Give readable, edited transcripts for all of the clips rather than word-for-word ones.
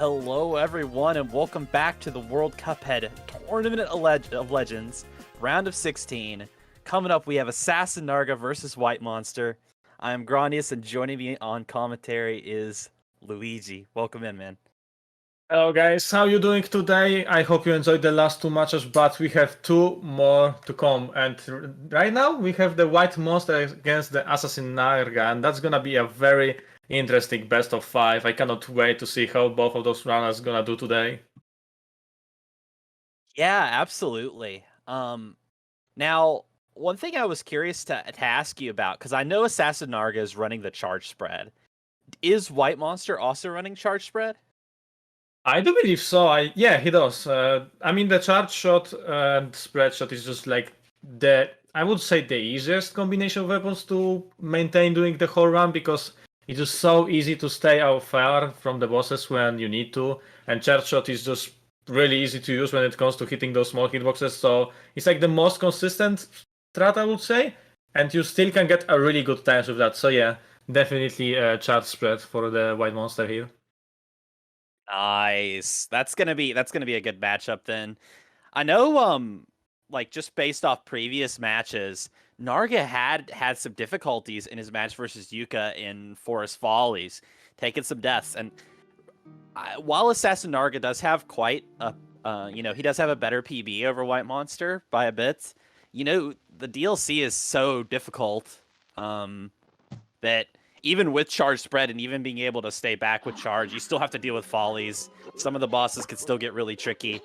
Hello everyone and welcome back to the World Cuphead Tournament of Legends, round of 16. Coming up we have AssasinNarga versus WhiteMonster. I'm Grandius and joining me on commentary is Luigi. Welcome in, man. Hello guys, how you doing today? I hope you enjoyed the last two matches, but we have two more to come. And right now we have the WhiteMonster against the AssasinNarga, and that's gonna be a very interesting best of 5. I cannot wait to see how both of those runners gonna do today. Yeah, absolutely. Now, one thing I was curious to ask you about, because I know AssasinNarga is running the charge spread. Is WhiteMonster also running charge spread? I do believe so. Yeah, he does. I mean, the charge shot and spread shot is just like I would say the easiest combination of weapons to maintain during the whole run, because it's just so easy to stay out far from the bosses when you need to, and charge shot is just really easy to use when it comes to hitting those small hitboxes. So it's like the most consistent strat, I would say, and you still can get a really good times with that. So yeah, definitely charge spread for the WhiteMonster here. Nice. That's gonna be a good matchup then. I know, like just based off previous matches, Narga had some difficulties in his match versus Yuka in Forest Follies, taking some deaths. And while AssasinNarga does have quite a, he does have a better PB over WhiteMonster by a bit. You know, the DLC is so difficult that even with charge spread and even being able to stay back with charge, you still have to deal with follies. Some of the bosses could still get really tricky.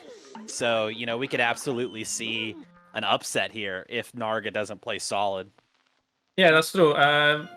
So, you know, we could absolutely see an upset here if Narga doesn't play solid. Yeah, that's true.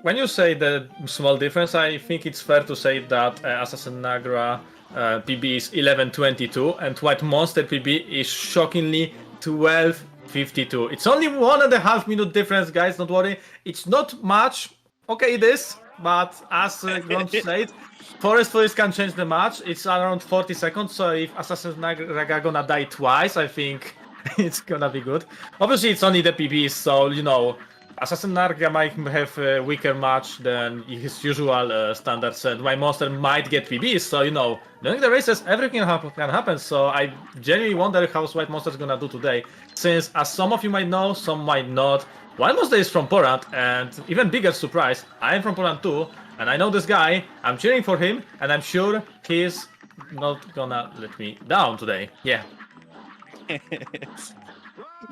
When you say the small difference, I think it's fair to say that AssasinNarga PB is 1122 and WhiteMonster PB is shockingly 1252. It's only 1.5 minute difference, guys, don't worry. It's not much. Okay, it is, but as Grunt said, Forest Follies can change the match. It's around 40 seconds, so if AssasinNarga gonna die twice, I think it's gonna be good. Obviously, it's only the PBs, so, you know, AssasinNarga might have a weaker match than his usual standards, and WhiteMonster might get PBs, so, you know, during the races, everything can happen, so I genuinely wonder how WhiteMonster is gonna do today, since, as some of you might know, some might not, WhiteMonster is from Poland, and even bigger surprise, I am from Poland too, and I know this guy, I'm cheering for him, and I'm sure he's not gonna let me down today. Yeah.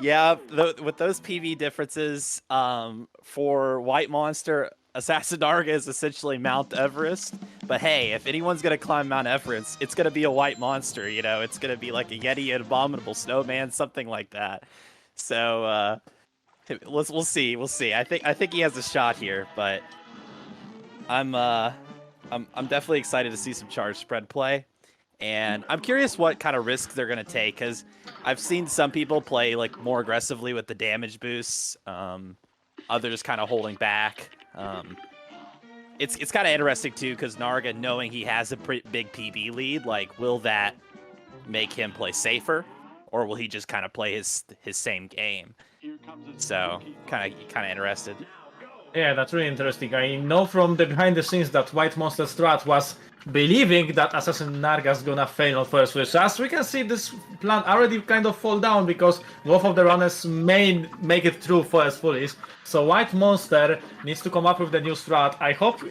Yeah, with those PV differences, for WhiteMonster, AssasinNarga is essentially Mount Everest. But hey, if anyone's gonna climb Mount Everest, it's gonna be a WhiteMonster. You know, it's gonna be like a Yeti, an abominable snowman, something like that. So we'll see. We'll see. I think he has a shot here, but I'm definitely excited to see some charge spread play. And I'm curious what kind of risks they're going to take, because I've seen some people play like more aggressively with the damage boosts, others kind of holding back. It's kind of interesting too, because Narga, knowing he has a pretty big PB lead, like, will that make him play safer, or will he just kind of play his same game? So kind of interested. Yeah, that's really interesting. I know from the behind the scenes that WhiteMonster strat was believing that AssasinNarga is gonna fail on Forest Follies. So as we can see, this plan already kind of fall down, because both of the runners may make it through Forest Follies. So WhiteMonster needs to come up with the new strat. I hope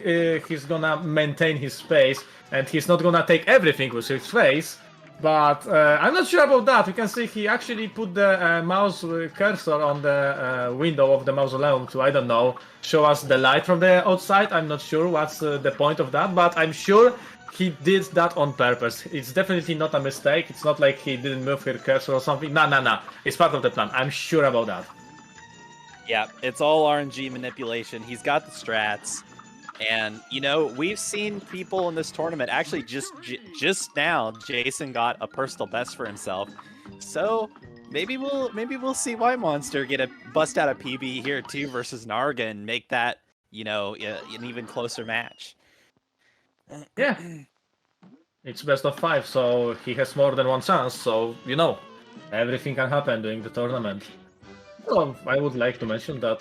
he's gonna maintain his space and he's not gonna take everything with his face. But I'm not sure about that. You can see he actually put the mouse cursor on the window of the mausoleum to, I don't know, show us the light from the outside. I'm not sure what's the point of that, but I'm sure he did that on purpose. It's definitely not a mistake. It's not like he didn't move her cursor or something. Nah. It's part of the plan. I'm sure about that. Yeah, it's all RNG manipulation. He's got the strats. And, you know, we've seen people in this tournament, actually just now, Jason got a personal best for himself. So maybe we'll see WhiteMonster get a bust out a PB here too versus Narga and make that, you know, an even closer match. Yeah. It's best of 5, so he has more than one chance, so, you know, everything can happen during the tournament. Well, I would like to mention that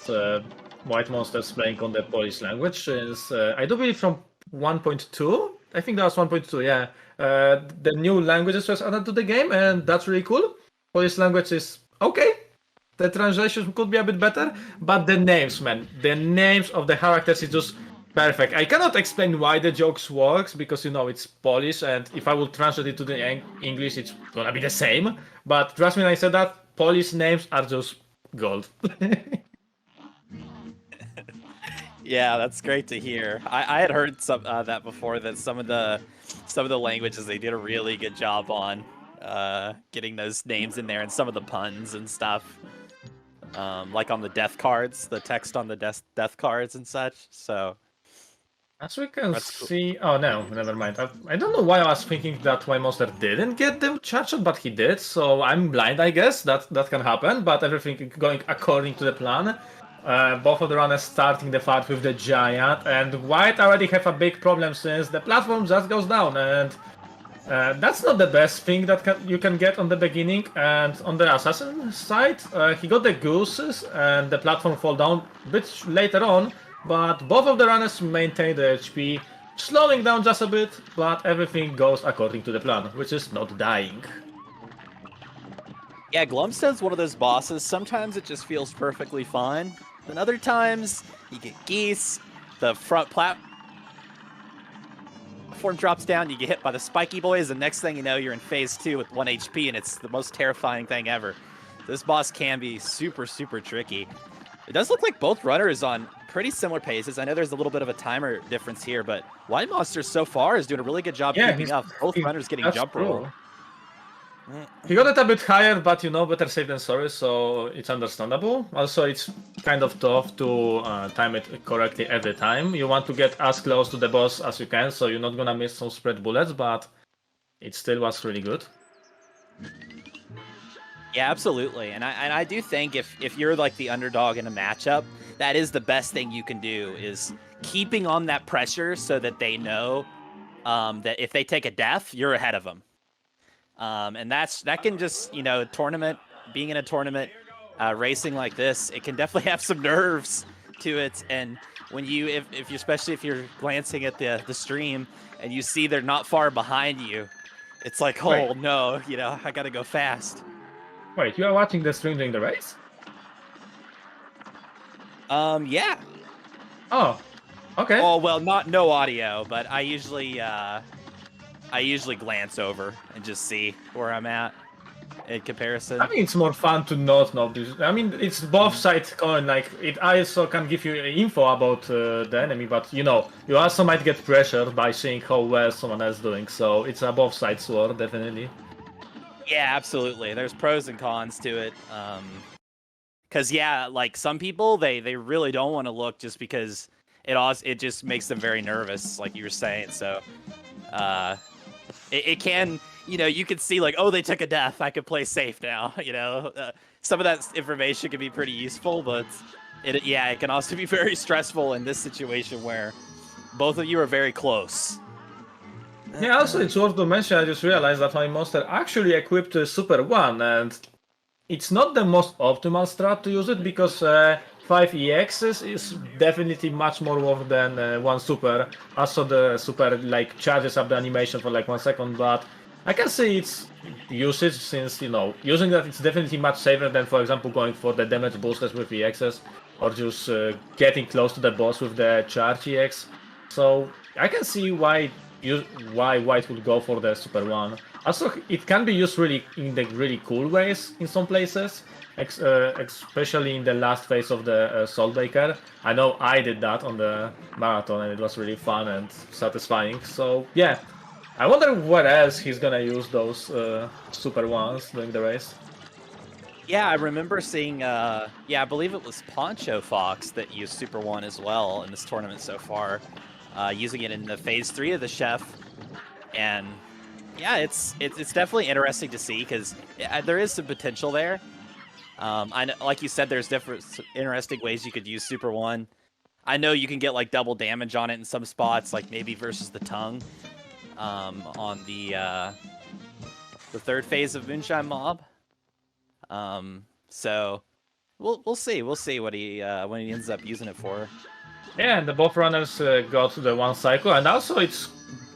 WhiteMonster is playing on the Polish language, is I do believe from 1.2. I think that was 1.2, yeah. the new languages was added to the game, and that's really cool. Polish language is okay. The translation could be a bit better, but the names, man, the names of the characters is just perfect. I cannot explain why the jokes works because it's Polish, and if I would translate it to the English, it's gonna be the same. But trust me when I said that Polish names are just gold. Yeah, that's great to hear. I had heard some that before, that some of the languages they did a really good job on getting those names in there and some of the puns and stuff. Like on the death cards, the text on the death cards and such. So as we can That's cool. see, oh no, never mind. I don't know why I was thinking that WhiteMonster didn't get the charge shot, but he did. So I'm blind, I guess. That can happen. But everything going according to the plan. Both of the runners starting the fight with the giant, and White already have a big problem since the platform just goes down, and that's not the best thing that you can get on the beginning. And on the assassin side, he got the gooses, and the platform fall down a bit later on. But both of the runners maintain the HP, slowing down just a bit, but everything goes according to the plan, which is not dying. Yeah, Glumstone's one of those bosses. Sometimes it just feels perfectly fine. Then other times you get geese, the front platform drops down, you get hit by the spiky boys, and next thing you know, you're in phase 2 with 1 HP, and it's the most terrifying thing ever. This boss can be super, super tricky. It does look like both runners on pretty similar paces. I know there's a little bit of a timer difference here, but WhiteMonster so far is doing a really good job keeping up. Both runners getting jump roll. He got it a bit higher, but better safe than sorry, so it's understandable. Also, it's kind of tough to time it correctly every time. You want to get as close to the boss as you can, so you're not gonna miss some spread bullets, but it still was really good. Yeah, absolutely. And I do think if you're like the underdog in a matchup, that is the best thing you can do, is keeping on that pressure so that they know that if they take a death, you're ahead of them. And that can just, being in a tournament, racing like this, it can definitely have some nerves to it. And when especially if you're glancing at the stream and you see they're not far behind you, it's like, oh no, I gotta go fast. Wait, you are watching the stream during the race? Yeah. Oh, okay. Oh, well, no audio, but I usually glance over and just see where I'm at in comparison. I mean, it's more fun to not know this. I mean, it's both sides coin. Like, it also can give you info about the enemy, but you also might get pressured by seeing how well someone else is doing. So it's a both sides war, definitely. Yeah, absolutely. There's pros and cons to it. Because like some people, they really don't want to look just because it just makes them very nervous, like you were saying. So, it can, you can see like, oh, they took a death, I could play safe now. Some of that information can be pretty useful, but it can also be very stressful in this situation where both of you are very close. Yeah, also it's worth to mention, I just realized that WhiteMonster actually equipped Super 1, and it's not the most optimal strat to use it, because 5 EXs is definitely much more worth than 1 Super. Also the Super charges up the animation for 1 second, but I can see its usage, since, using that it's definitely much safer than, for example, going for the damage boosters with EXs, or just getting close to the boss with the charge EX. So I can see why White would go for the Super 1. Also, it can be used in the really cool ways in some places, especially in the last phase of the Saltbaker. I know I did that on the marathon, and it was really fun and satisfying. So yeah, I wonder where else he's gonna use those Super 1s during the race. Yeah, I remember seeing, I believe it was Poncho Fox that used Super 1 as well in this tournament so far. Using it in the phase 3 of the chef, and yeah, it's definitely interesting to see, because there is some potential there. I know, like you said, there's different interesting ways you could use Super 1. I know you can get double damage on it in some spots, like maybe versus the tongue, on the third phase of Moonshine Mob. So we'll see what he when he ends up using it for. Yeah, and the both runners got the 1 cycle, and also it's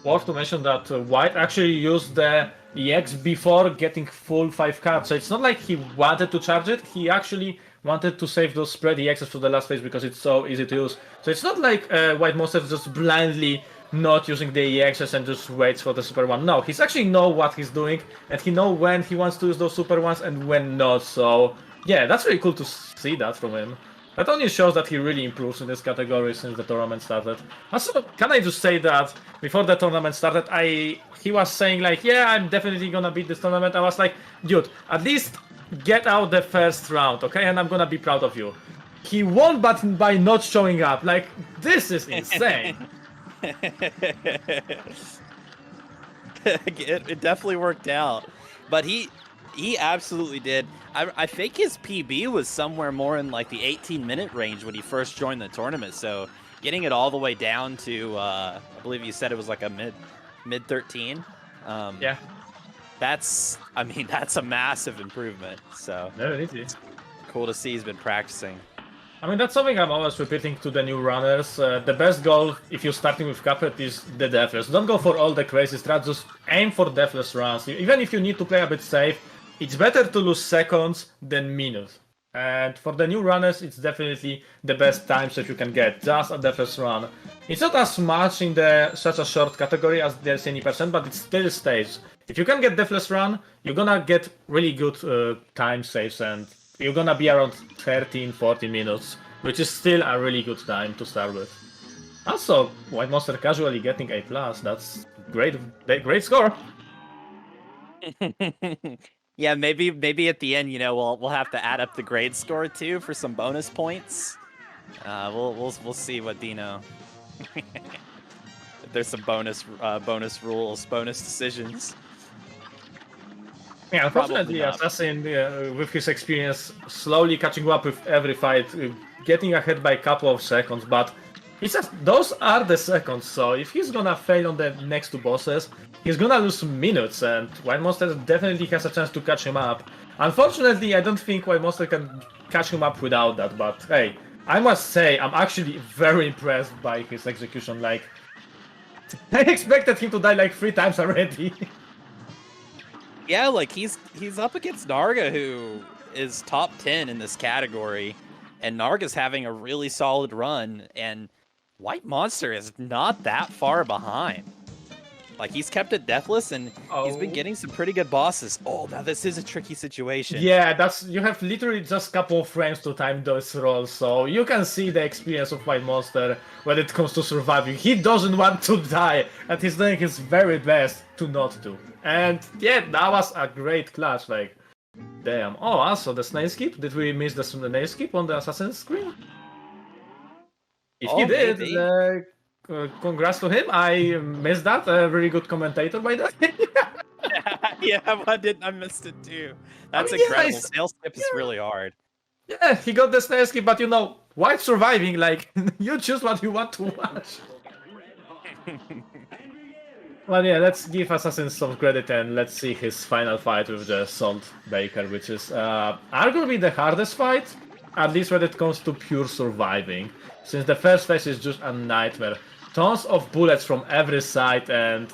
worth to mention that White actually used the EX before getting full 5 cards. So it's not like he wanted to charge it, he actually wanted to save those spread EXs for the last phase because it's so easy to use. So it's not like WhiteMonster just blindly not using the EXs and just waits for the super one. No, he's actually know what he's doing and he know when he wants to use those super ones and when not. So yeah, that's really cool to see that from him. That only shows that he really improves in this category since the tournament started. Also, can I just say that before the tournament started, he was saying like, yeah, I'm definitely gonna beat this tournament. I was like, dude, at least get out the first round, okay? And I'm gonna be proud of you. He won but by not showing up. Like, this is insane. It definitely worked out, but he absolutely did. I think his PB was somewhere more in like the 18-minute range when he first joined the tournament. So getting it all the way down to I believe you said it was like a mid 13. Yeah, that's a massive improvement. So no, it is. Cool to see he's been practicing. I mean, that's something I'm always repeating to the new runners. The best goal, if you're starting with Cuphead, is the deathless. Don't go for all the crazy strats, just aim for deathless runs. Even if you need to play a bit safe, it's better to lose seconds than minutes. And for the new runners, it's definitely the best times that you can get, just a deathless run. It's not as much in such a short category as the LCN%, but it still stays. If you can get deathless run, you're gonna get really good time saves and you're gonna be around 13-14 minutes, which is still a really good time to start with. Also, WhiteMonster casually getting A+, that's great score. Yeah, maybe at the end, you know, we'll have to add up the grade score too for some bonus points. We'll see what Dino. If there's some bonus rules, bonus decisions. Yeah, unfortunately, Assassin, with his experience, slowly catching up with every fight, getting ahead by a couple of seconds, but he says those are the seconds, so if he's gonna fail on the next two bosses, he's gonna lose minutes, and WhiteMonster definitely has a chance to catch him up. Unfortunately, I don't think WhiteMonster can catch him up without that, but hey, I must say, I'm actually very impressed by his execution. Like, I expected him to die like 3 times already. Yeah, like he's up against Narga, who is top 10 in this category, and Narga's having a really solid run, and WhiteMonster is not that far behind. Like, he's kept it deathless, and he's been getting some pretty good bosses. Oh, now this is a tricky situation. Yeah, you have literally just a couple of frames to time those rolls, so you can see the experience of WhiteMonster when it comes to surviving. He doesn't want to die, and he's doing his very best to not to. And yeah, that was a great clutch, like, damn. Oh, also the snail skip? Did we miss the snail skip on the assassin screen? If he did, congrats to him. I missed that. A very good commentator by the way. Yeah, I missed it too. That's incredible. Snail skip is really hard. Yeah, he got the snail skip, but you know, White surviving, like, you choose what you want to watch. Well, yeah, let's give Assassin some credit and let's see his final fight with the Salt Baker, which is arguably the hardest fight, at least when it comes to pure surviving, since the first phase is just a nightmare. Tons of bullets from every side, and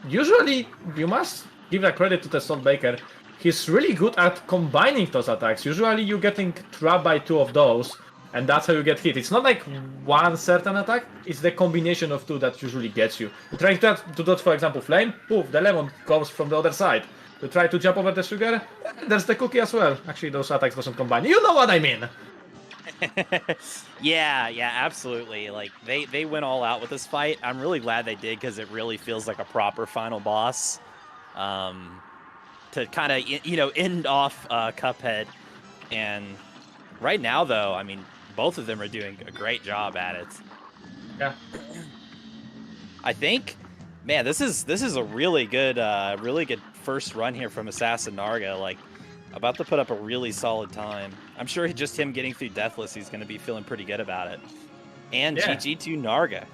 usually you must give a credit to the Salt Baker. He's really good at combining those attacks. Usually you're getting trapped by 2 of those, and that's how you get hit. It's not like one certain attack, it's the combination of 2 that usually gets you. You try to dodge, for example, flame, poof, the lemon comes from the other side. You try to jump over the sugar, there's the cookie as well. Actually, those attacks doesn't combine. You know what I mean! Yeah, absolutely. Like, they went all out with this fight. I'm really glad they did, because it really feels like a proper final boss. To kind of, you know, end off Cuphead. And right now, though, I mean, both of them are doing a great job at it. Yeah. I think, man, this is a really good first run here from AssasinNarga. Like, about to put up a really solid time. I'm sure just him getting through Deathless, he's going to be feeling pretty good about it. And yeah. GG to Narga.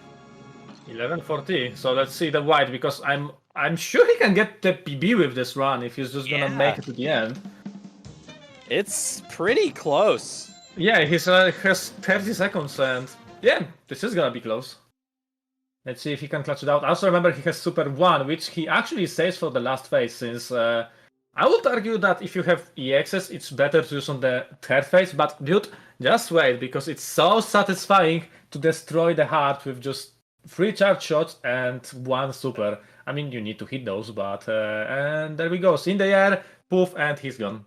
11-40. So let's see the White, because I'm sure he can get the PB with this run if he's just gonna make it to the end. It's pretty close. Yeah, he has 30 seconds, and yeah, this is gonna be close. Let's see if he can clutch it out. Also remember he has Super 1, which he actually saves for the last phase, since I would argue that if you have EXs, it's better to use on the third phase, but dude, just wait, because it's so satisfying to destroy the heart with just 3 charge shots and 1 super. I mean, you need to hit those, but and there we go. In the air, poof, and he's gone.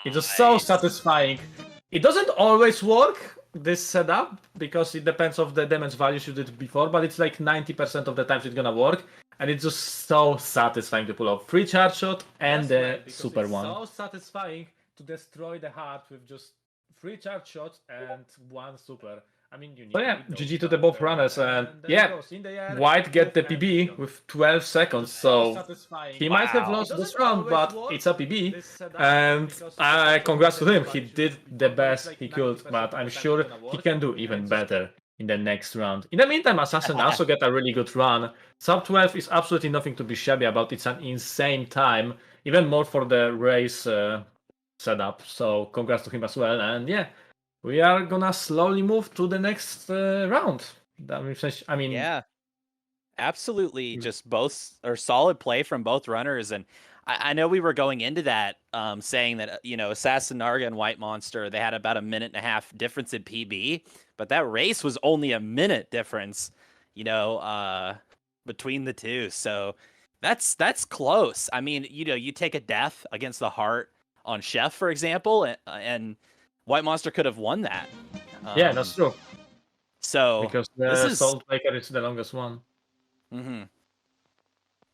It's just so satisfying. It doesn't always work, this setup, because it depends on the damage values you did before, but it's like 90% of the times it's gonna work, and it's just so satisfying to pull off 3 charge shot and the super one. So satisfying to destroy the heart with just 3 charge shots and 1 super. I mean, you need GG to the both runners, and yeah, White get the PB with 12 seconds, so he might have lost this round, but it's a PB, and congrats to him. He did the best he could, but I'm sure he can do even better in the next round. In the meantime, Assassin also get a really good run. Sub 12 is absolutely nothing to be shabby about. It's an insane time, even more for the race setup, so congrats to him as well, and yeah. We are gonna slowly move to the next round. I mean, yeah, absolutely. Just both are solid play from both runners, and I know we were going into that saying that AssasinNarga and WhiteMonster, they had about a 1.5 minute difference in PB, but that race was only a minute difference, between the two. So that's close. I mean, you take a death against the heart on Chef, for example, and WhiteMonster could have won that. Yeah, that's true. So because the Salt Breaker is the longest one. Mm-hmm.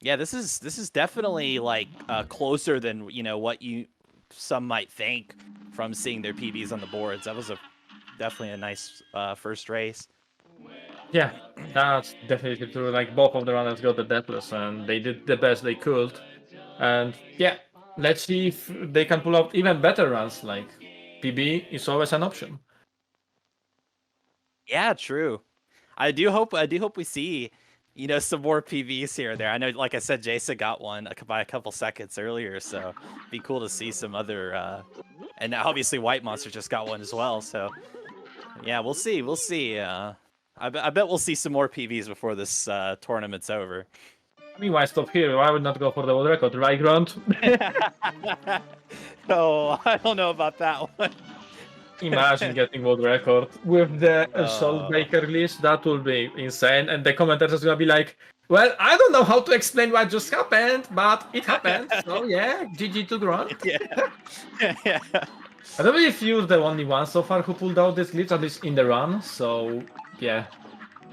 Yeah, this is definitely like closer than what some might think from seeing their PBs on the boards. That was definitely a nice first race. Yeah, that's definitely true. Like both of the runners got the deathless, and they did the best they could. And yeah, let's see if they can pull out even better runs. Like PB is always an option. Yeah, true. I do hope we see, some more PVs here or there. I know, like I said, Jason got one by a couple seconds earlier, so it'd be cool to see some other. And obviously, WhiteMonster just got one as well. So yeah, we'll see. We'll see. I bet we'll see some more PVs before this tournament's over. I mean, why stop here? Why would not go for the world record, right, Grunt? No, I don't know about that one. Imagine getting world record with the Soul Breaker list. That will be insane. And the commenters are gonna be like, "Well, I don't know how to explain what just happened, but it happened. So yeah, GG to Grunt." Yeah. Yeah. I don't believe you're the only one so far who pulled out this glitch, at least in the run. So yeah.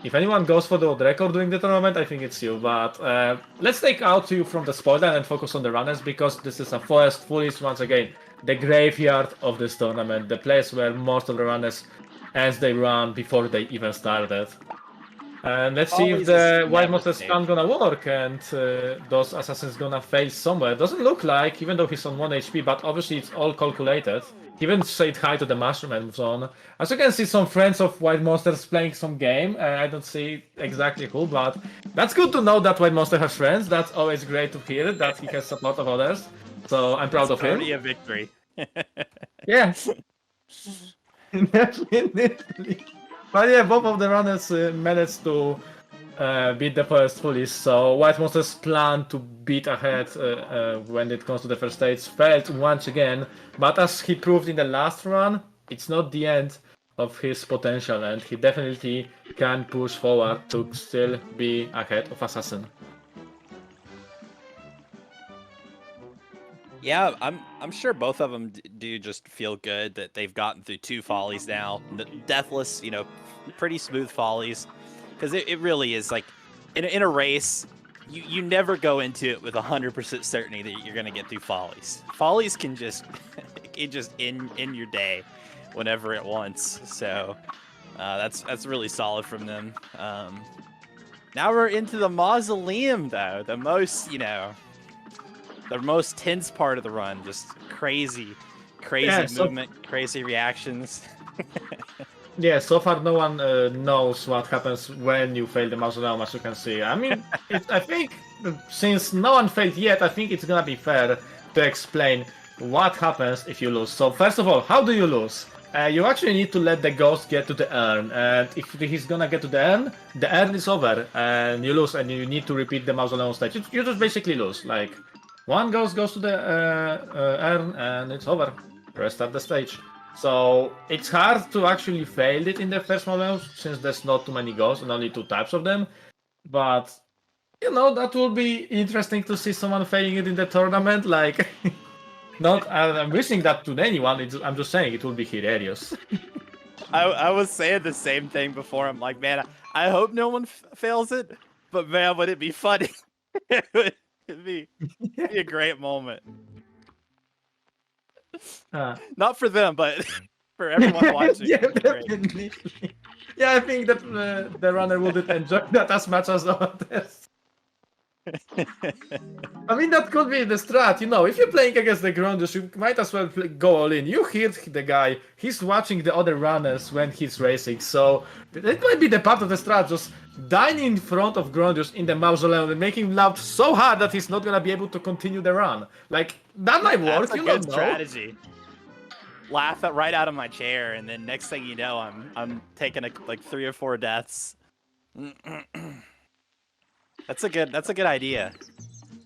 If anyone goes for the world record during the tournament, I think it's you. But let's take out you from the spoiler and focus on the runners, because this is a first Foolish, once again, the graveyard of this tournament, the place where most of the runners ends they run before they even started. And let's see if the WhiteMonster stun gonna work and those assassins gonna fail somewhere. Doesn't look like, even though he's on 1 HP, but obviously it's all calculated. He even said hi to the mushroom and moves on. As you can see, some friends of WhiteMonsters playing some game. I don't see exactly who, but that's good to know that WhiteMonster has friends. That's always great to hear that he has support of others. So I'm proud of him. Already a victory. Yeah. Definitely. But yeah, both of the runners managed to beat the first Foolish, so WhiteMonster's plan to beat ahead when it comes to the first stage failed once again, but as he proved in the last run, it's not the end of his potential, and he definitely can push forward to still be ahead of Assassin. Yeah, I'm sure both of them do just feel good that they've gotten through 2 follies now. Deathless, pretty smooth follies. Because it really is like, in a race, you never go into it with 100% certainty that you're going to get through follies. Follies can just end your day whenever it wants. So that's really solid from them. Now we're into the mausoleum, though. The most, the most tense part of the run. Just crazy movement, crazy reactions. Yeah, so far no one knows what happens when you fail the mausoleum, as you can see. I mean, I think since no one failed yet, I think it's gonna be fair to explain what happens if you lose. So first of all, how do you lose? you actually need to let the ghost get to the urn, and if he's gonna get to the urn is over, and you lose, and you need to repeat the mausoleum stage. You just basically lose. Like, one ghost goes to the urn, and it's over. Restart the stage. So it's hard to actually fail it in the first mausoleum, since there's not too many ghosts and only 2 types of them. But you know, that would be interesting to see someone failing it in the tournament. Like, not, I'm wishing that to anyone. I'm just saying it would be hilarious. I was saying the same thing before. I'm like, man, I hope no one fails it, but man, would it be funny? It'd be a great moment. Not for them, but for everyone watching. Yeah, definitely. Yeah, I think that the runner wouldn't enjoy that as much as others. I mean, that could be the strat, you know, if you're playing against the Grundus, you might as well go all in. You hit the guy, he's watching the other runners when he's racing, so that might be the part of the strat, just dying in front of Grundus in the mausoleum and making him laugh so hard that he's not gonna be able to continue the run. Like, that might work, That's a good strategy. Laugh right out of my chair, and then next thing you know, I'm taking like 3 or 4 deaths. That's a good idea.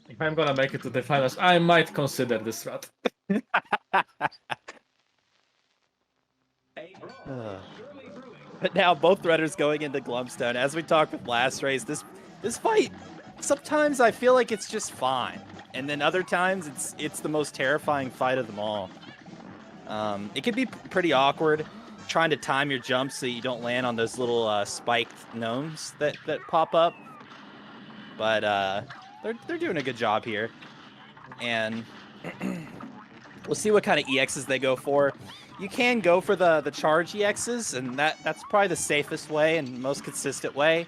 If I'm gonna make it to the finals, I might consider this strat. But now both runners going into Glumstone. As we talked with last race, this fight, sometimes I feel like it's just fine, and then other times it's the most terrifying fight of them all. It can be pretty awkward trying to time your jumps so you don't land on those little spiked gnomes that pop up. But they're doing a good job here, and we'll see what kind of EXs they go for. You can go for the charge EXs, and that's probably the safest way and most consistent way.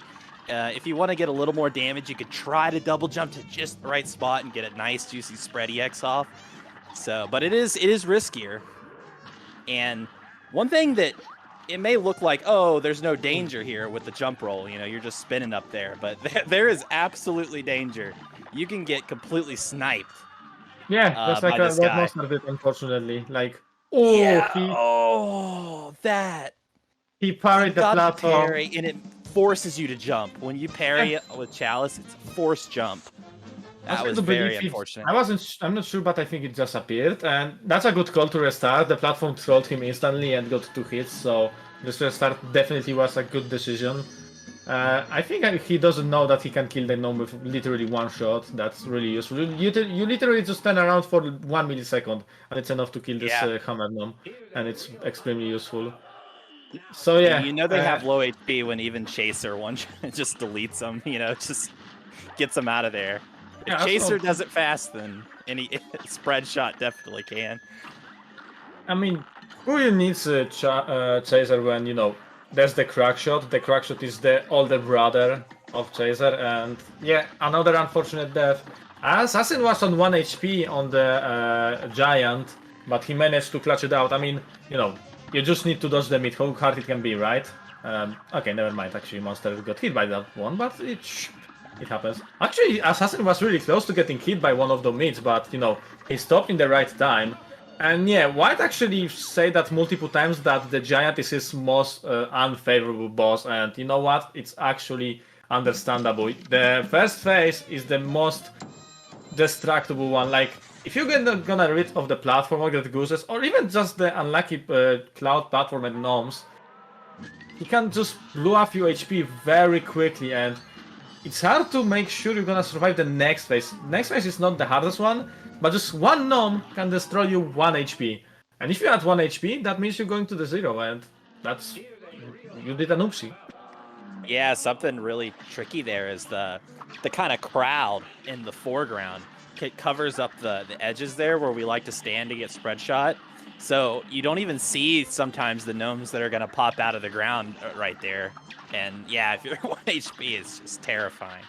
If you want to get a little more damage, you could try to double jump to just the right spot and get a nice juicy spread EX off. So, but it is riskier. And one thing that it may look like, oh, there's no danger here with the jump roll, you know, you're just spinning up there, but there is absolutely danger. You can get completely sniped. Yeah, that's like what WhiteMonster did, unfortunately. Like, oh, yeah, that. He parried the platform. Parry, and it forces you to jump. When you parry it with Chalice, it's a forced jump. That was very unfortunate. I'm not sure, but I think it just appeared, and that's a good call to restart. The platform trolled him instantly and got 2 hits, so this restart definitely was a good decision. I think he doesn't know that he can kill the gnome with literally 1 shot. That's really useful. You literally just stand around for 1 millisecond, and it's enough to kill this hammer gnome, and it's extremely useful. So yeah, you know they have low HP when even Chaser just deletes them. You know, just gets them out of there. If Chaser does it fast, then any spread shot definitely can. I mean, who needs a Chaser when, you know, there's the crack shot. The crack shot is the older brother of Chaser, and yeah, another unfortunate death. Assassin was on 1 HP on the Giant, but he managed to clutch it out. I mean, you know, you just need to dodge the mid. How hard it can be, right? Okay, never mind. Actually, Monster got hit by that one, but it happens. Actually, Assassin was really close to getting hit by one of the mids, but, you know, he stopped in the right time. And yeah, White actually said that multiple times that the Giant is his most unfavorable boss, and you know what? It's actually understandable. The first phase is the most destructible one. Like, if you're gonna rid of the platform or get gooses, or even just the unlucky cloud platform and gnomes, you can just blow up your HP very quickly, and it's hard to make sure you're gonna survive the next phase. Next phase is not the hardest one, but just 1 gnome can destroy you 1 HP. And if you're at 1 HP, that means you're going to the 0, and that's... you did an oopsie. Yeah, something really tricky there is the kind of crowd in the foreground. It covers up the edges there where we like to stand to get spread shot. So you don't even see sometimes the gnomes that are going to pop out of the ground right there. And yeah, if you're 1 HP, it's just terrifying.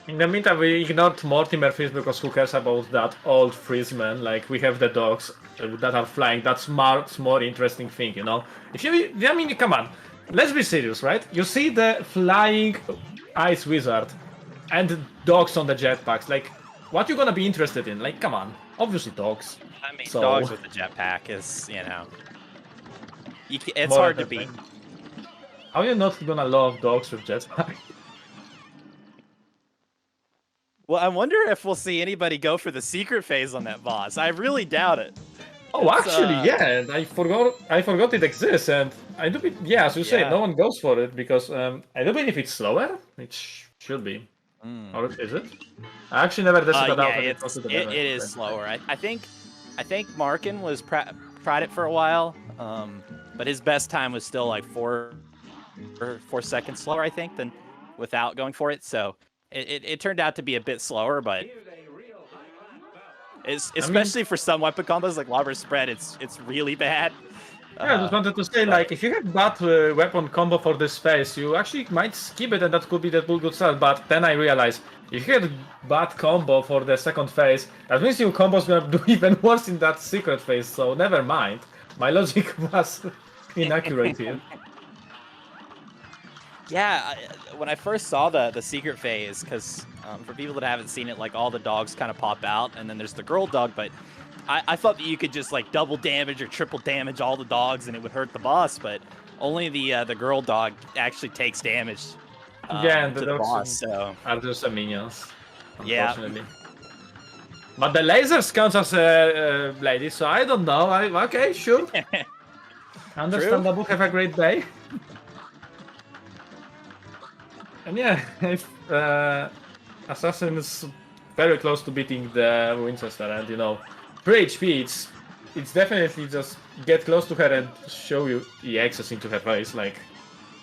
In the meantime, we ignored Mortimer Freeze because who cares about that old Freezeman? Like, we have the dogs that are flying. That's more interesting thing, you know? I mean, come on. Let's be serious, right? You see the flying Ice Wizard and dogs on the jetpacks. Like, what you gonna be interested in? Like, come on, obviously dogs. I mean, So- dogs with the jetpack is, you know, it's More hard to beat. entertaining. How are you not gonna love dogs with jetpack? Well, I wonder if we'll see anybody go for the secret phase on that boss. I really doubt it. Oh, It's, actually, yeah, and I forgot it exists, and I do believe, yeah, as you say, Yeah. no one goes for it because I do believe it's slower. It should be, or is it? I actually never tested that out. Yeah, when it comes to the it damage. is slower. I think Markin was tried it for a while, but his best time was still like 4 seconds slower, I think, than without going for it. So it turned out to be a bit slower, but especially for some weapon combos like Lobber Spread, it's really bad. Yeah, I just wanted to say, like, if you have bad weapon combo for this phase, you actually might skip it, and that could be the good start. But then I realized, if you had bad combo for the second phase, that means your combo's gonna do even worse in that secret phase. So never mind. My logic was inaccurate here. Yeah, when I first saw the secret phase, because for people that haven't seen it, like all the dogs kind of pop out, and then there's the girl dog, but I thought that you could just like double damage or triple damage all the dogs and it would hurt the boss, but only the girl dog actually takes damage. Yeah, and to the the dogs boss. So are just the minions, Yeah. unfortunately. But the lasers counts as lady, so I don't know. Okay, sure. Understandable. Have a great day. And yeah, if Assassin is very close to beating the Winchester, and you know, 3 HP, it's definitely just get close to her and show you EXs into her face. Like,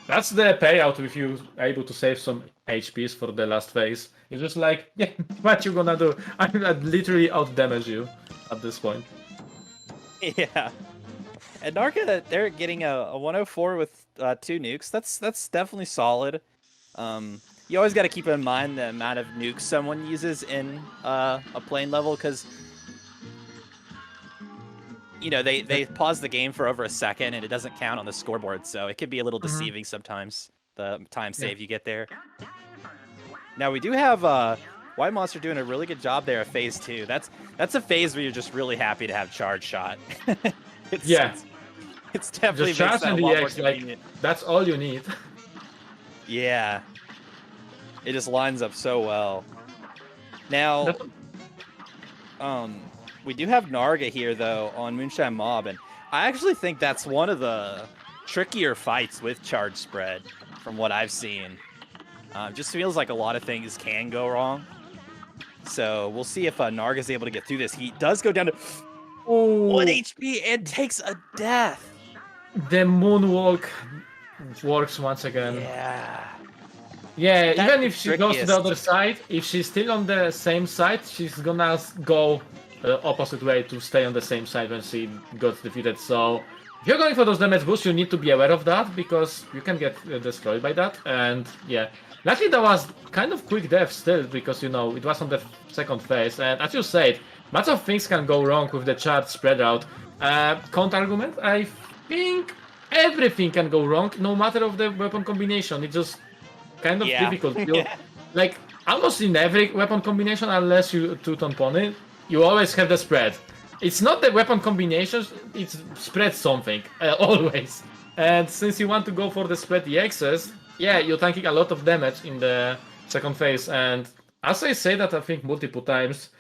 that's the payout if you able to save some HPs for the last phase. It's just like, yeah, what you gonna do? I'd literally out damage you at this point. yeah. And Narga, they're getting a 104 with 2 nukes. That's definitely solid. You always got to keep in mind the amount of nukes someone uses in a plane level, because you know they pause the game for over a second and it doesn't count on the scoreboard, so it can be a little deceiving sometimes, the time save you get there. Now we do have WhiteMonster doing a really good job there at phase 2. That's a phase where you're just really happy to have charge shot. It's definitely Just charge makes that and a lot more EX, like, convenient. that's all you need. Yeah. It just lines up so well. Now, we do have Narga here, though, on Moonshine Mob, and I actually think that's one of the trickier fights with charge spread, from what I've seen. Just feels like a lot of things can go wrong. So we'll see if Narga's able to get through this. He does go down to 1 HP and takes a death. The moonwalk works once again. Yeah. Yeah, That's even if she goes to the trickiest. other side, if she's still on the same side, she's gonna go opposite way to stay on the same side when she got defeated. So if you're going for those damage boosts, you need to be aware of that, because you can get destroyed by that. And yeah, luckily that was kind of quick death still, because you know it was on the second phase. And as you said, lots of things can go wrong with the charge spread out. Counter argument, I think everything can go wrong, no matter of the weapon combination. It's just kind of difficult. Like, almost in every weapon combination, unless you two-tone pony, you always have the spread. It's not the weapon combinations, it's spread something, always. And since you want to go for the spread EXs, yeah, you're tanking a lot of damage in the second phase. And as I say that I think multiple times,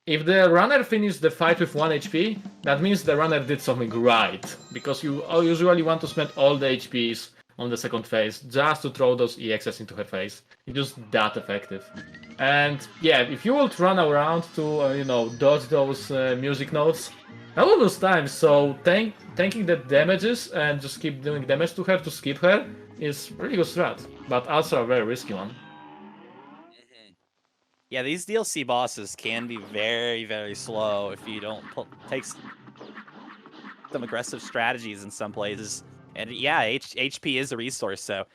if the runner finished the fight with 1 HP, that means the runner did something right. Because you usually want to spend all the HPs on the second phase just to throw those EXs into her face. It's just that effective. And yeah, if you would run around to, you know, dodge those music notes, that will lose time. So tanking the damages and just keep doing damage to her to skip her is really good strat, but also a very risky one. Yeah, these DLC bosses can be very, very slow if you don't take some aggressive strategies in some places. And yeah, HP is a resource, so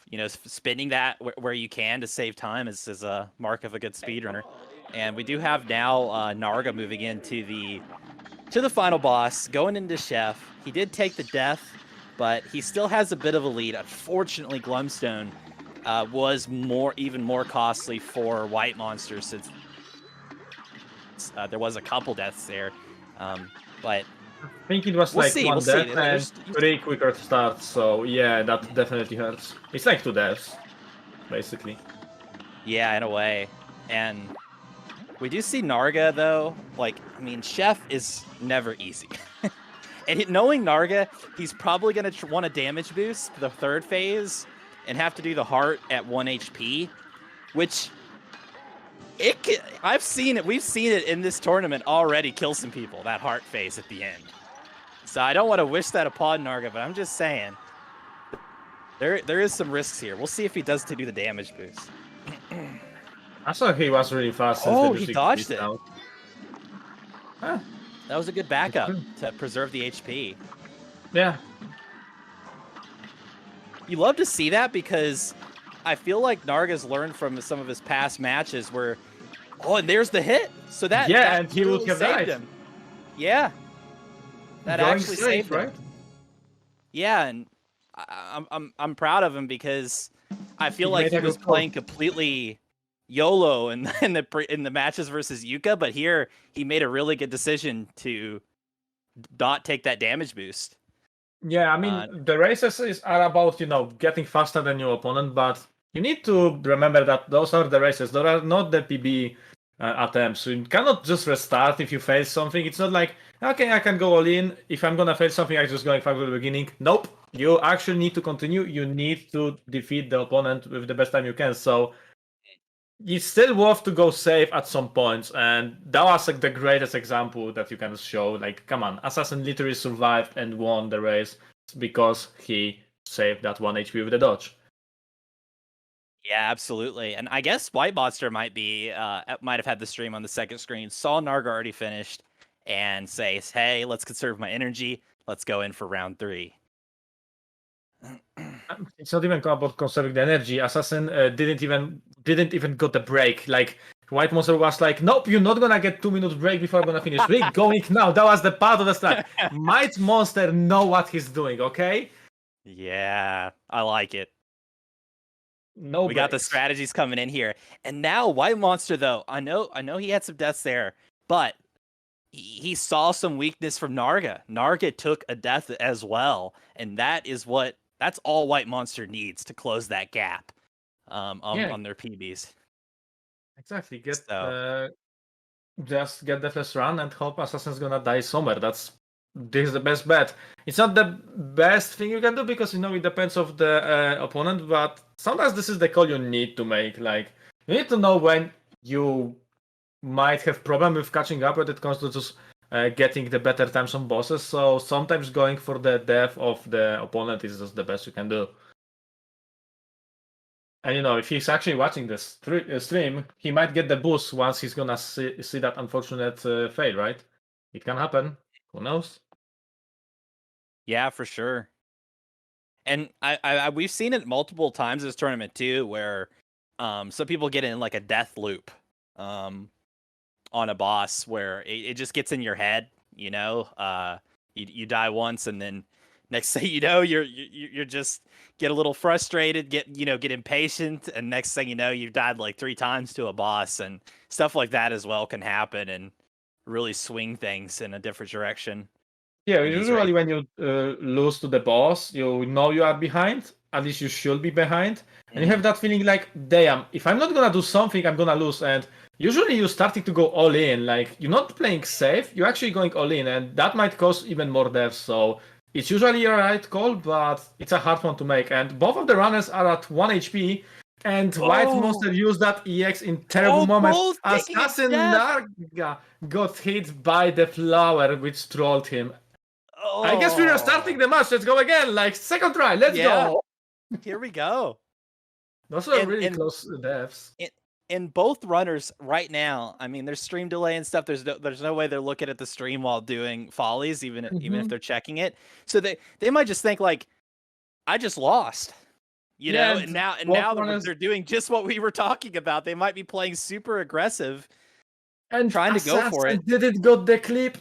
you know, spending that where you can to save time is a mark of a good speedrunner. And we do have now Narga moving into the final boss, going into Chef. He did take the death, but he still has a bit of a lead. Unfortunately, Glumstone was even more costly for WhiteMonster, since There was a couple deaths there, but I think it was we'll like see. one We'll see. death and 3 quicker starts, so yeah, that definitely hurts. It's like 2 deaths, basically. Yeah, in a way. And we do see Narga, though. Like, I mean, Chef is never easy. And knowing Narga, he's probably going to want a damage boost for the 3rd phase and have to do the heart at 1 HP, which I've seen it. We've seen it in this tournament already kill some people, that heart phase at the end. So I don't want to wish that upon Narga, but I'm just saying there is some risks here. We'll see if he does to do the damage boost. I saw he was really fast. Oh, he dodged it. Huh. That was a good backup to preserve the HP. Yeah. You love to see that because I feel like Narga's learned from some of his past matches where, oh, and there's the hit. So that and he would have died. Him. Yeah, that actually saved him. Right? Yeah, and I'm proud of him because I feel like he was playing completely YOLO in the matches versus Yuka, but here he made a really good decision to not take that damage boost. Yeah, I mean the races are about getting faster than your opponent, but you need to remember that those are the races. Those are not the PB attempts. So you cannot just restart if you fail something. It's not like, okay, I can go all in. If I'm gonna fail something, I'm just going back to the beginning. Nope. You actually need to continue. You need to defeat the opponent with the best time you can. So it's still worth to go safe at some points, and that was like the greatest example that you can show. Like, come on, Assassin literally survived and won the race because he saved that 1 HP with the dodge. Yeah, absolutely. And I guess WhiteMonster might have had the stream on the second screen, saw Narga already finished, and says, "Hey, let's conserve my energy. Let's go in for round 3." It's not even about conserving the energy. Assassin didn't even got the break. Like, WhiteMonster was like, "Nope, you're not gonna get 2 minutes break before I'm gonna finish. We're going now." That was the part of the start. WhiteMonster know what he's doing. Okay. Yeah, I like it. No, we got the strategies coming in here, and now WhiteMonster, though, I know he had some deaths there, but he saw some weakness from Narga. Narga took a death as well, and that's all WhiteMonster needs to close that gap on their PBs. Exactly. Just get the first run and hope Assassin's gonna die somewhere. This is the best bet. It's not the best thing you can do because it depends of the opponent, but sometimes this is the call you need to make. Like, you need to know when you might have problem with catching up when it comes to just getting the better times on bosses. So sometimes going for the death of the opponent is just the best you can do. And if he's actually watching this stream, he might get the boost once he's gonna see that unfortunate fail, right? It can happen. Who knows? Yeah, for sure. And we've seen it multiple times this tournament too, where some people get in like a death loop on a boss where it just gets in your head. You die once, and then next thing you know, you're just get a little frustrated, get impatient, and next thing you know, you've died like 3 times to a boss, and stuff like that as well can happen and really swing things in a different direction. Yeah, usually when you lose to the boss, you know you are behind. At least you should be behind. And you have that feeling like, damn, if I'm not gonna do something, I'm gonna lose. And usually you're starting to go all in. Like, you're not playing safe, you're actually going all in. And that might cause even more deaths. So it's usually a right call, but it's a hard one to make. And both of the runners are at 1 HP. And WhiteMonster used that EX in terrible moments. AssasinNarga got hit by the flower, which trolled him. I guess we are starting the match. Let's go again. Like, second try. Let's go. Here we go. Those are really close deaths. And both runners right now, I mean, there's stream delay and stuff. There's no way they're looking at the stream while doing follies, even if they're checking it. So they might just think like, I just lost. And now they're doing just what we were talking about. They might be playing super aggressive and trying to go for it. Didn't got the clip,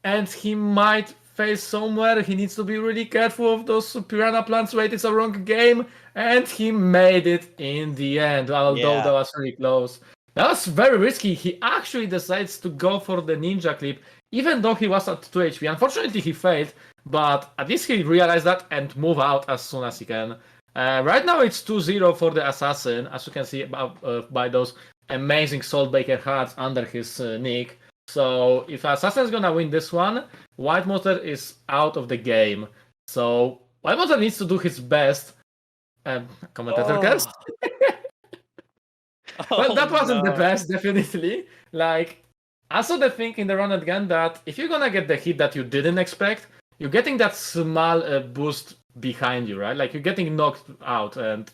and he might fail somewhere. He needs to be really careful of those piranha plants. Wait, it's a wrong game, and he made it in the end. Although that was really close. That was very risky. He actually decides to go for the ninja clip, even though he was at 2 HP. Unfortunately, he failed, but at least he realized that and move out as soon as he can. Right now, it's 2-0 for the Assassin, as you can see by those amazing Saltbaker hearts under his nick. So if Assassin's gonna win this one, WhiteMonster is out of the game. So WhiteMonster needs to do his best. Commentator curse? Well, that wasn't the best, definitely. Like, also the thing in the run again that if you're gonna get the hit that you didn't expect, you're getting that small boost behind you, right? Like, you're getting knocked out, and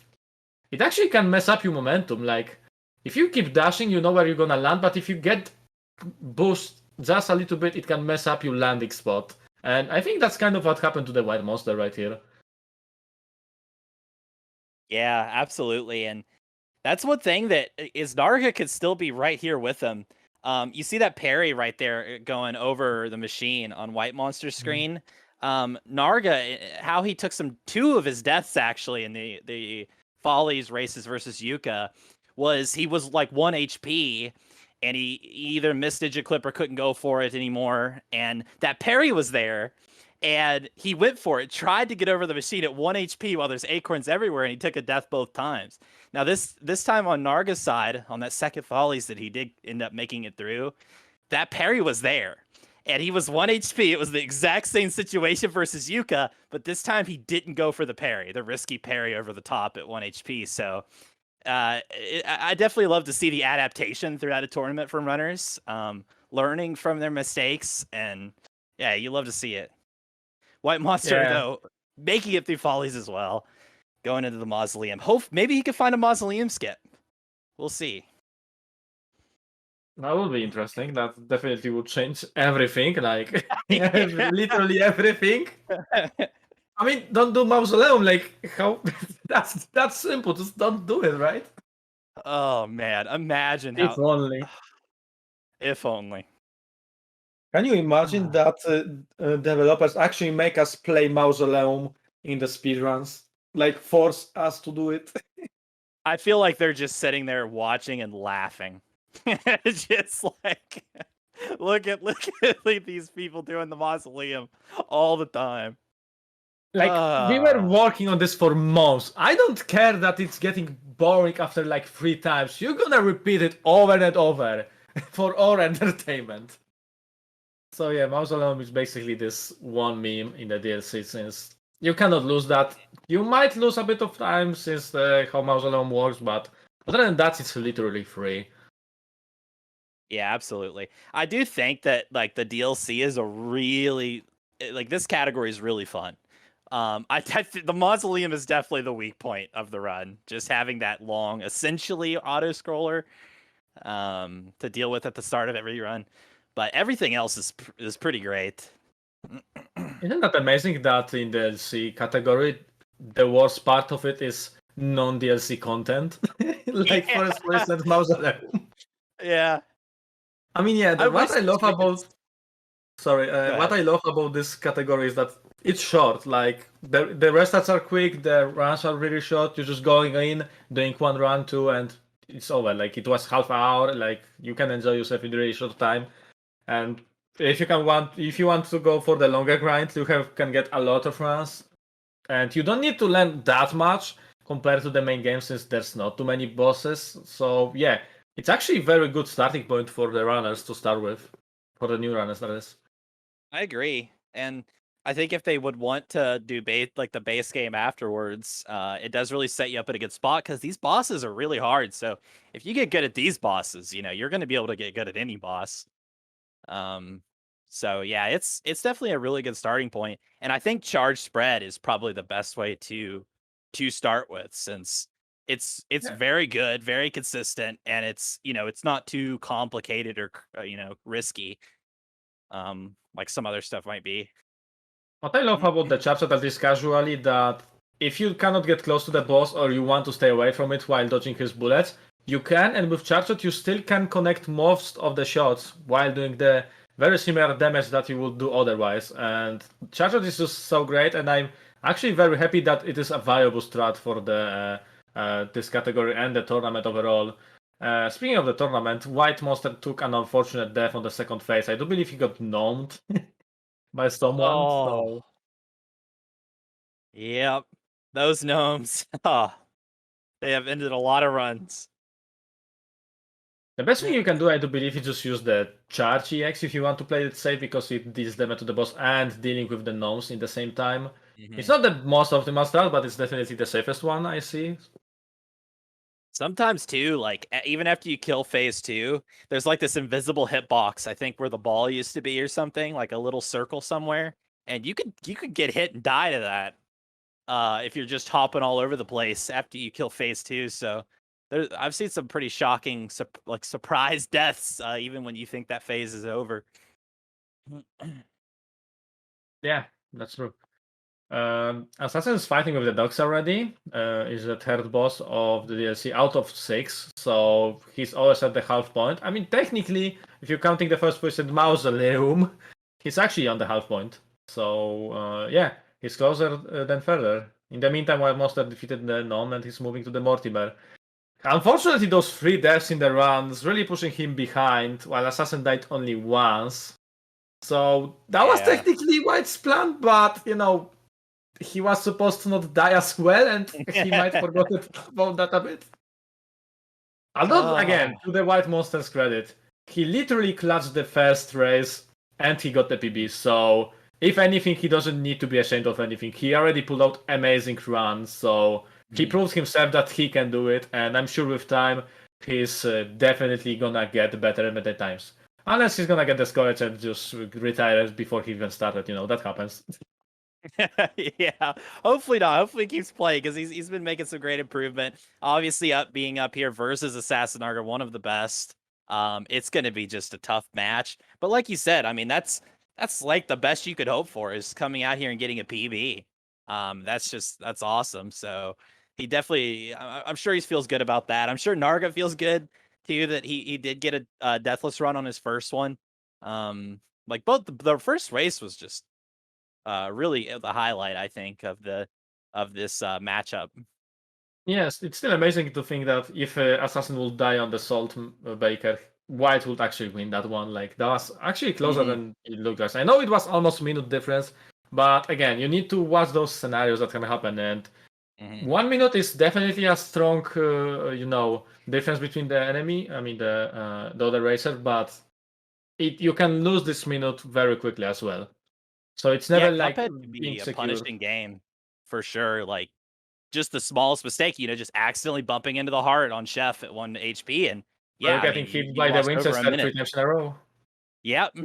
it actually can mess up your momentum. Like, if you keep dashing, you know where you're gonna land, but if you get boost just a little bit, it can mess up your landing spot. And I think that's kind of what happened to the WhiteMonster right here. Yeah, absolutely. And that's one thing that is Narga could still be right here with him. You see that parry right there going over the machine on WhiteMonster's screen. Narga, how he took two of his deaths actually in the Follies races versus Yuka was he was like 1 HP and he either missed Digit Clip or couldn't go for it anymore. And that parry was there. And he went for it, tried to get over the machine at 1 HP while there's acorns everywhere, and he took a death both times. Now this time on Narga's side, on that second Follies that he did end up making it through, that parry was there. And he was 1 HP. It was the exact same situation versus Yuka, but this time he didn't go for the parry, the risky parry over the top at 1 HP. So I definitely love to see the adaptation throughout a tournament from runners, learning from their mistakes, and yeah, you love to see it. WhiteMonster, though, making it through Follies as well, going into the Mausoleum. Maybe he could find a Mausoleum skip. We'll see. That would be interesting. That definitely would change everything, like literally everything. I mean, don't do Mausoleum. Like how? that's simple. Just don't do it, right? Oh man, imagine if only. If only. Can you imagine that developers actually make us play Mausoleum in the speedruns? Like, force us to do it? I feel like they're just sitting there watching and laughing. Just like, look at these people doing the Mausoleum all the time. Like, we were working on this for months. I don't care that it's getting boring after like 3 times. You're gonna repeat it over and over for our entertainment. So yeah, Mausoleum is basically this one meme in the DLC, since you cannot lose that. You might lose a bit of time since how Mausoleum works, but other than that, it's literally free. Yeah, absolutely. I do think that like the DLC is a really like this category is really fun. The Mausoleum is definitely the weak point of the run. Just having that long, essentially auto scroller to deal with at the start of every run. But everything else is pretty great. Isn't that amazing that in the DLC category, the worst part of it is non-DLC content? Like, for instance, Mausoleum. Yeah. I mean, yeah, what I love about... Sorry, what I love about this category is that it's short. Like, the restarts are quick, the runs are really short. You're just going in, doing 1 run, 2, and it's over. Like, it was half an hour. Like, you can enjoy yourself in a really short time. And if you want to go for the longer grind, you can get a lot of runs, and you don't need to learn that much compared to the main game, since there's not too many bosses. So yeah, it's actually a very good starting point for the runners to start with, for the new runners, that is. I agree, and I think if they would want to do like the base game afterwards, it does really set you up in a good spot, because these bosses are really hard. So if you get good at these bosses, you're going to be able to get good at any boss. So yeah, it's definitely a really good starting point, and I think charge spread is probably the best way to start with, since it's very good, very consistent, and it's it's not too complicated or risky, like some other stuff might be. What I love about the charge at least casually, that if you cannot get close to the boss or you want to stay away from it while dodging his bullets, you can, and with charge you still can connect most of the shots while doing the very similar damage that you would do otherwise. And charge is just so great, and I'm actually very happy that it is a viable strat for the this category and the tournament overall. Speaking of the tournament, WhiteMonster took an unfortunate death on the second phase. I do believe he got gnomed by someone. Oh, So yep. Those gnomes. Oh, they have ended a lot of runs. the best thing you can do, I do believe, is just use the charge EX if you want to play it safe, because it deals damage to the boss and dealing with the gnomes in the same time. It's not the most optimal strat, but it's definitely the safest one I see. Sometimes too, like even after you kill phase 2, there's like this invisible hitbox, I think where the ball used to be or something, like a little circle somewhere, and you could get hit and die to that. If you're just hopping all over the place after you kill phase 2. So I've seen some pretty shocking like surprise deaths even when you think that phase is over. Yeah, that's true. Assassin is fighting with the dogs already. Is the third boss of the DLC out of 6, so he's always at the half point. I mean, technically, if you're counting the first person Mausoleum, he's actually on the half point. So yeah, he's closer than further. In the meantime, WhiteMonster defeated the Gnome and he's moving to the Mortimer. Unfortunately, those 3 deaths in the run is really pushing him behind, while Assassin died only once. So that was technically White's plan, but you know, he was supposed to not die as well, and he might forgot about that a bit. Although, again, to the WhiteMonster's credit, he literally clutched the first race, and he got the PB, so if anything, he doesn't need to be ashamed of anything. He already pulled out amazing runs, so he proves himself that he can do it, and I'm sure with time, he's definitely gonna get better and better times. Unless he's gonna get discouraged and just retire before he even started, you know, that happens. Yeah, hopefully not. Hopefully he keeps playing because he's been making some great improvement. Obviously, being up here versus AssasinNarga, one of the best. It's going to be just a tough match. But like you said, I mean that's like the best you could hope for is coming out here and getting a PB. That's awesome. So he definitely, I'm sure he feels good about that. I'm sure Narga feels good too that he did get a deathless run on his first one. Like both the first race was just really the highlight, I think, of this matchup. Yes, it's still amazing to think that if Assassin will die on the Salt Baker, White would actually win that one. Like, that was actually closer than it looked like. I know it was almost a minute difference, but again, you need to watch those scenarios that can happen. And 1 minute is definitely a strong, you know, difference between the enemy. I mean, the other racer, but you can lose this minute very quickly as well. So it's never like Cuphead could be being a secure. punishing game for sure. Like just the smallest mistake, just accidentally bumping into the heart on Chef at 1 HP, and Or getting hit by the Winchester 3 times in a row. Yep.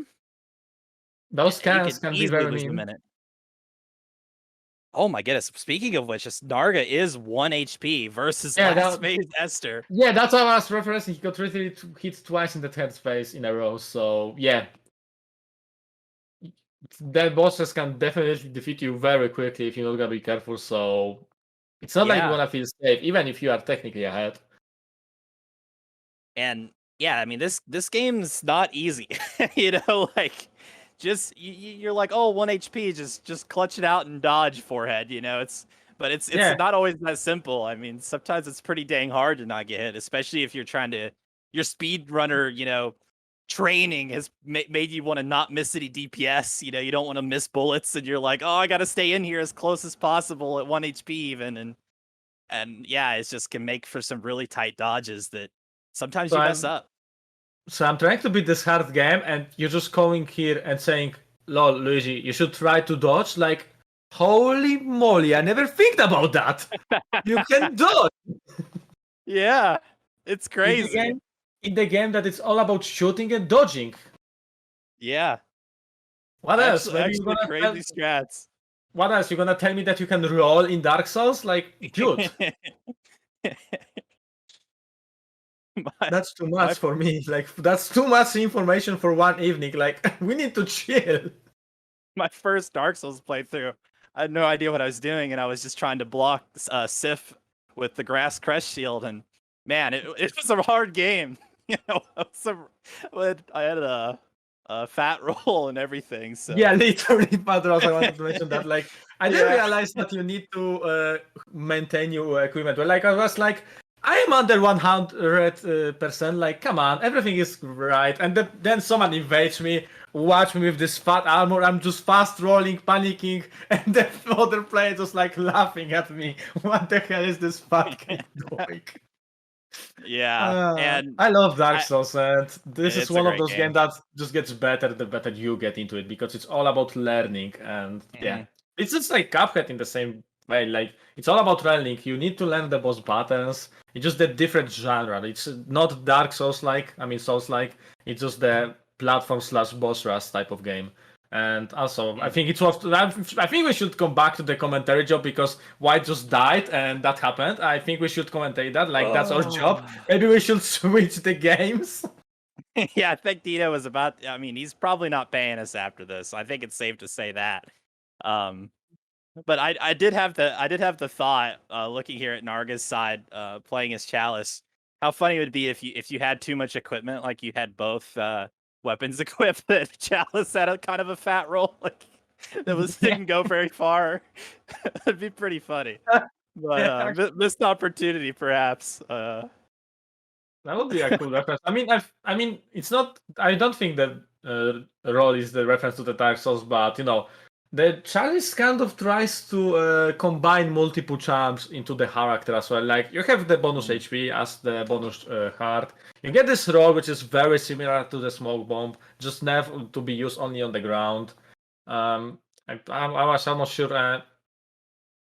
Those scans can be very lose the minute. Oh my goodness! Speaking of which, Narga is 1 HP versus last phase Esther. Yeah, that's what I was referencing. He got really hit twice in the third phase in a row. So yeah, the bosses can definitely defeat you very quickly if you're not gonna be careful. So it's not like you wanna feel safe, even if you are technically ahead. And yeah, I mean this game's not easy. Like just you're like, oh, 1 HP, just clutch it out and dodge forehead. It's not always that simple. I mean, sometimes it's pretty dang hard to not get hit, especially if you're trying to your speedrunner, training has made you want to not miss any DPS. You don't want to miss bullets, and you're like, oh, I got to stay in here as close as possible at 1 HP even, and yeah, it just can make for some really tight dodges that sometimes you mess up. So I'm trying to beat this hard game, and you're just calling here and saying, lol, Luigi, you should try to dodge? Like, holy moly, I never think about that. You can dodge. Yeah, it's crazy. In the game that it's all about shooting and dodging. Yeah. What else? Maybe you're gonna crazy strats. What else? You're gonna tell me that you can roll in Dark Souls? Like, dude. That's too much for me. Like, that's too much information for one evening. Like, we need to chill. My first Dark Souls playthrough, I had no idea what I was doing, and I was just trying to block Sif with the grass crest shield, and man, it was a hard game. I had a fat roll and everything. So yeah, literally, Padros, I wanted to mention that. Like, I didn't realize that you need to maintain your equipment. But like, I was like, I am under 100%. Like, come on, everything is right. And then someone invades me, watch me with this fat armor. I'm just fast rolling, panicking, and the other player just like laughing at me. What the hell is this fat kid doing? Yeah, and I love Dark Souls, and this is it's a one of great those game. games that just gets better the better you get into it, because it's all about learning. And yeah, it's just like Cuphead in the same way. Like, it's all about learning. You need to learn the boss patterns. It's just a different genre. It's not Dark Souls like. I mean Souls like. It's just the platform / boss rush type of game. And also, I think it's worth. I think we should come back to the commentary job, because White just died and that happened. I think we should commentate that. Like, that's our job. Maybe we should switch the games. Yeah, I think Dino was about. I mean, he's probably not paying us after this. I think it's safe to say that. But I did have the thought, looking here at Narga's side, playing as Chalice. How funny it would be if you had too much equipment, like you had both weapons equipped, that Chalice had a kind of a fat roll, like that didn't go very far. It'd be pretty funny. But missed opportunity, perhaps. That would be a cool reference. I mean, it's not. I don't think that role is the reference to the Dark Souls, but the Chalice kind of tries to combine multiple charms into the character as well. Like, you have the bonus HP as the bonus heart. You get this roll, which is very similar to the smoke bomb, just never to be used only on the ground. I was almost sure.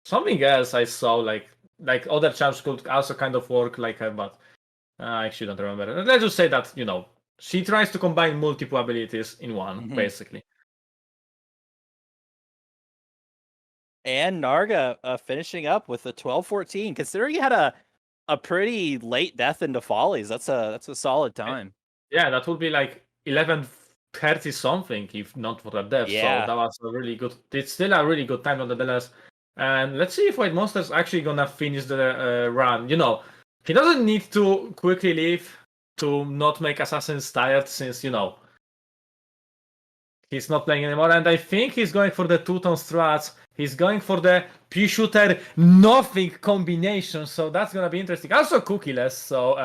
Something else I saw, like other charms could also kind of work like her, but I actually don't remember. Let's just say that, she tries to combine multiple abilities in one, basically. And Narga finishing up with a 12-14. Considering he had a pretty late death into Follies, that's a solid time. Yeah, that would be like 11:30 something, if not for that death. Yeah. So that was a really good. It's still a really good time nonetheless. And let's see if WhiteMonster0's actually gonna finish the run. He doesn't need to quickly leave to not make assassins tired, since he's not playing anymore. And I think he's going for the two-tone strats. He's going for the pea shooter nothing combination, so that's gonna be interesting. Also cookieless, so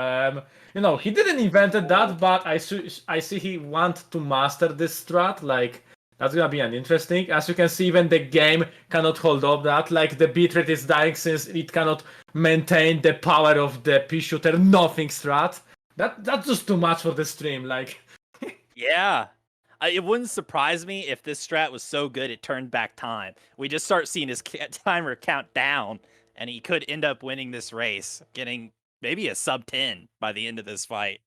he didn't invented that, but I see he want to master this strat. Like, that's gonna be an interesting. As you can see, even the game cannot hold up that. Like, the bitrate is dying since it cannot maintain the power of the pea shooter nothing strat. That's just too much for the stream. Like, yeah. It wouldn't surprise me if this strat was so good it turned back time. We just start seeing his timer count down, and he could end up winning this race, getting maybe a sub 10 by the end of this fight.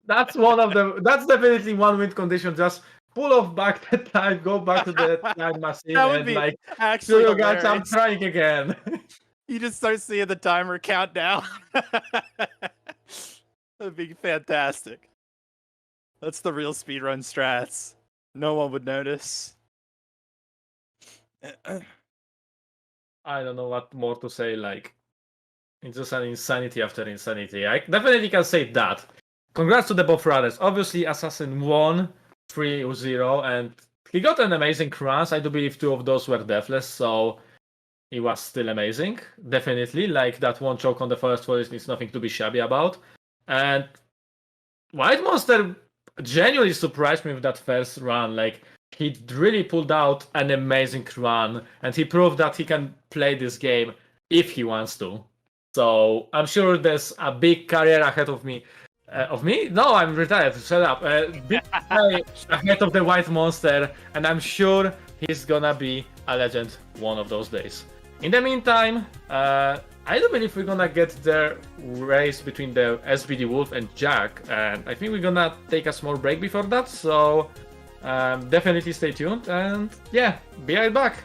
That's that's definitely one win condition. Just pull off back the time, go back to the time machine, That would and be like, actually you guys, I'm hilarious. trying again. You just start seeing the timer count down. That'd be fantastic. That's the real speedrun strats. No one would notice. I don't know what more to say. Like, it's just an insanity after insanity. I definitely can say that. Congrats to the Bob brothers. Obviously, Assassin won 3-0, and he got an amazing runs. I do believe 2 of those were deathless, so it was still amazing. Definitely, like, that one choke on the first one is nothing to be shabby about. And WhiteMonster genuinely surprised me with that first run. Like, he really pulled out an amazing run, and he proved that he can play this game if he wants to. So I'm sure there's a big career ahead of me. Of me? No, I'm retired. Shut up. Big career ahead of the WhiteMonster, and I'm sure he's gonna be a legend one of those days. In the meantime, I do believe we're gonna get the race between the SBD Wolf and Jack, and I think we're gonna take a small break before that, so definitely stay tuned, and yeah, be right back.